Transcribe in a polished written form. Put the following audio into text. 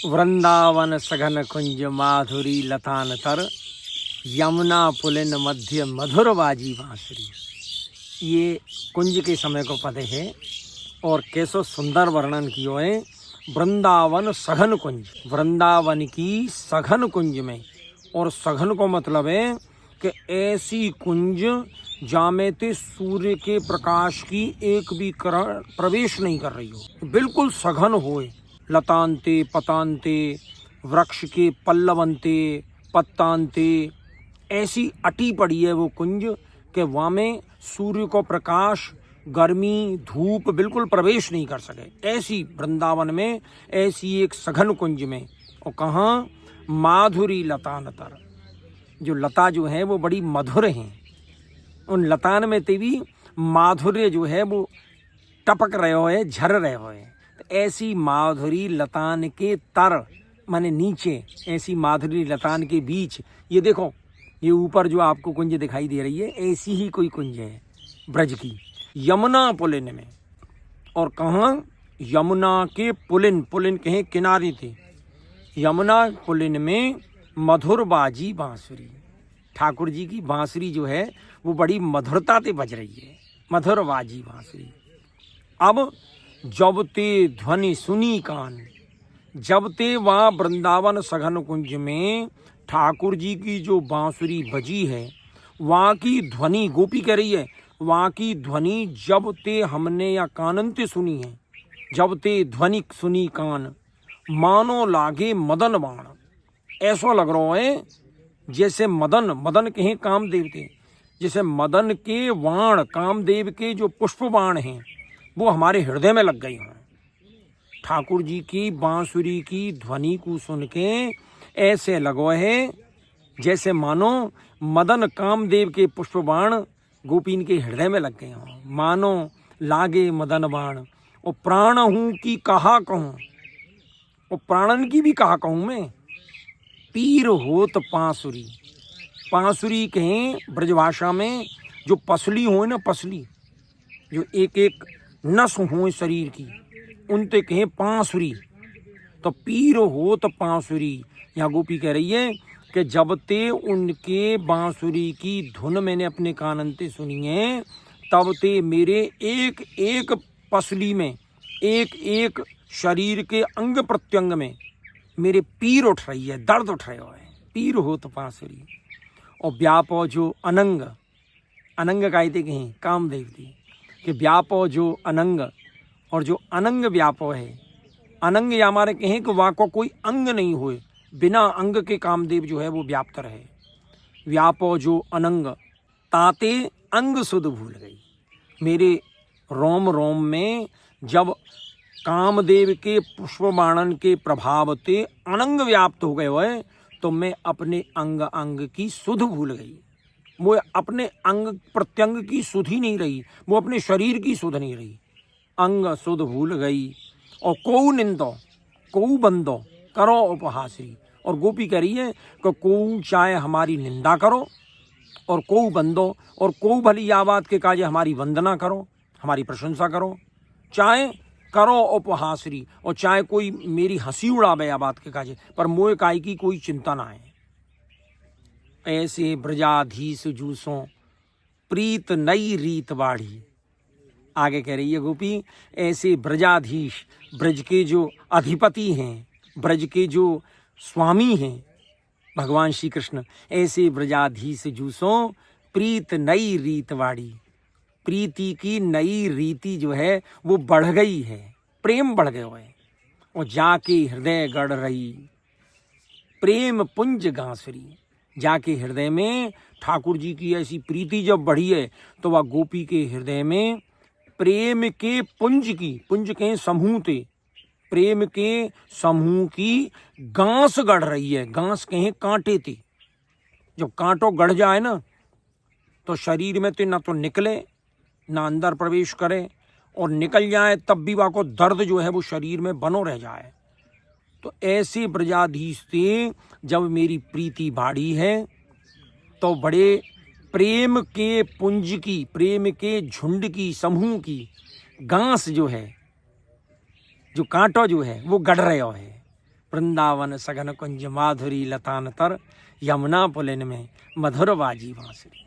वृंदावन सघन कुंज माधुरी लतान तर, यमुना पुलिन मध्य मधुर बाजी बांसुरी। ये कुंज के समय को पते है और कैसो सुंदर वर्णन कियो है। वृंदावन सघन कुंज, वृंदावन की सघन कुंज में, और सघन को मतलब है कि ऐसी कुंज जामे ते सूर्य के प्रकाश की एक भी किरण प्रवेश नहीं कर रही हो, बिल्कुल सघन होए। लतांते पतांते, वृक्ष के पल्लवंते पत्तांते, ऐसी अटी पड़ी है वो कुंज कि वहाँ में सूर्य को प्रकाश, गर्मी, धूप बिल्कुल प्रवेश नहीं कर सके। ऐसी वृंदावन में ऐसी एक सघन कुंज में, और कहाँ, माधुरी लतान तर, जो लता जो है वो बड़ी मधुर हैं। उन लतान में तेवी माधुर्य जो है वो टपक रहे हो है, झर रहे हो है। तो ऐसी माधुरी लतान के तर माने नीचे, ऐसी माधुरी लतान के बीच, ये देखो, ये ऊपर जो आपको कुंज दिखाई दे रही है, ऐसी ही कोई कुंज है ब्रज की, यमुना पुलिन में। और कहाँ, यमुना के पुलिन, पुलिन कहें किनारे थे, यमुना पुलिन में मधुर बाजी बांसुरी। ठाकुर जी की बांसुरी जो है वो बड़ी मधुरता से बज रही है, मधुर बाजी बांसुरी। अब जब ते ध्वनि सुनी कान, जब ते वहाँ वृंदावन सघन कुंज में ठाकुर जी की जो बांसुरी बजी है, वहाँ की ध्वनि, गोपी कह रही है, वहाँ की ध्वनि जब ते हमने या कानंते सुनी है, जब ते ध्वनि सुनी कान, मानो लागे मदन बाण। ऐसा लग रहा है जैसे मदन, मदन कहें कामदेव के, जैसे मदन के वाण, कामदेव के जो पुष्प बाण हैं वो हमारे हृदय में लग गई हों। ठाकुर जी की बांसुरी की ध्वनि को सुन के ऐसे लगो है जैसे मानो मदन कामदेव के पुष्प बाण गोपीन के हृदय में लग गए हों। मानो लागे मदन बाण, और प्राण हूँ की कहा कहूँ, और प्राणन की भी कहा कहूँ मैं। पीर होत पांसुरी, पांसुरी कहें ब्रजभाषा में जो पसली हो ना, पसली जो एक एक नस हो शरीर की, उनते कहें पांसुरी। तो पीर होत पांसुरी, यहाँ गोपी कह रही है कि जब ते उनके बांसुरी की धुन मैंने अपने कानंते सुनी है, तब ते मेरे एक एक पसली में, एक एक शरीर के अंग प्रत्यंग में मेरे पीर उठ रही है, दर्द उठ रहे हो है। पीर हो तो बांसुरी। और व्यापो जो अनंग, अनंग गायते कहें कामदेव की, कि व्यापो जो अनंग, और जो अनंग व्यापो है, अनंग या हमारे कहें कि वहाँ को कोई अंग नहीं होए, बिना अंग के कामदेव जो है वो व्याप्त रहे। व्यापो जो अनंग, ताते अंग सुध भूल गई। मेरे रोम रोम में जब कामदेव के पुष्पबाणन के प्रभाव ते अनंग व्याप्त हो गए हुए, तो मैं अपने अंग अंग की सुध भूल गई। वो अपने अंग प्रत्यंग की सुध ही नहीं रही, वो अपने शरीर की सुध नहीं रही, अंग सुध भूल गई। और कोऊ निंदो, कोऊ बंदो करो उपहासी। और गोपी कह रही है कि कोऊ चाहे हमारी निंदा करो, और कोऊ बंदो, और कोऊ भली या बात के काजे हमारी वंदना करो, हमारी प्रशंसा करो, चाहे करो उपहासरी, और चाहे कोई मेरी हंसी उड़ावे या बात के काजे, पर मोह काय की कोई चिंता ना है। ऐसे ब्रजाधीश जूसों प्रीत नई रीत बाढ़ी। आगे कह रही है गोपी, ऐसे ब्रजाधीश, ब्रज के जो अधिपति हैं, ब्रज के जो स्वामी हैं भगवान श्री कृष्ण, ऐसे ब्रजाधीश जूसों प्रीत नई रीत बाढ़ी। प्रीति की नई रीति जो है वो बढ़ गई है, प्रेम बढ़ गए हुए, और जाके हृदय गढ़ रही प्रेम पुंज गांसुरी। जाके हृदय में ठाकुर जी की ऐसी प्रीति जब बढ़ी है, तो वह गोपी के हृदय में प्रेम के पुंज की, पुंज के समूह थे, प्रेम के समूह की गांस गढ़ रही है। गांस कहें कांटे थे, जब कांटों गढ़ जाए ना, तो शरीर में तो ना तो निकले ना अंदर प्रवेश करे, और निकल जाए तब भी वहाँ को दर्द जो है वो शरीर में बनो रह जाए। तो ऐसे ब्रजाधीश थे, जब मेरी प्रीति बाढ़ी है, तो बड़े प्रेम के पुंज की, प्रेम के झुंड की, समूह की गांस जो है, जो कांटो जो है वो गढ़ रहे है। वृंदावन सघन कुंज माधुरी लतान तर, यमुना पुलिन में मधुर बाजी बांसुरी।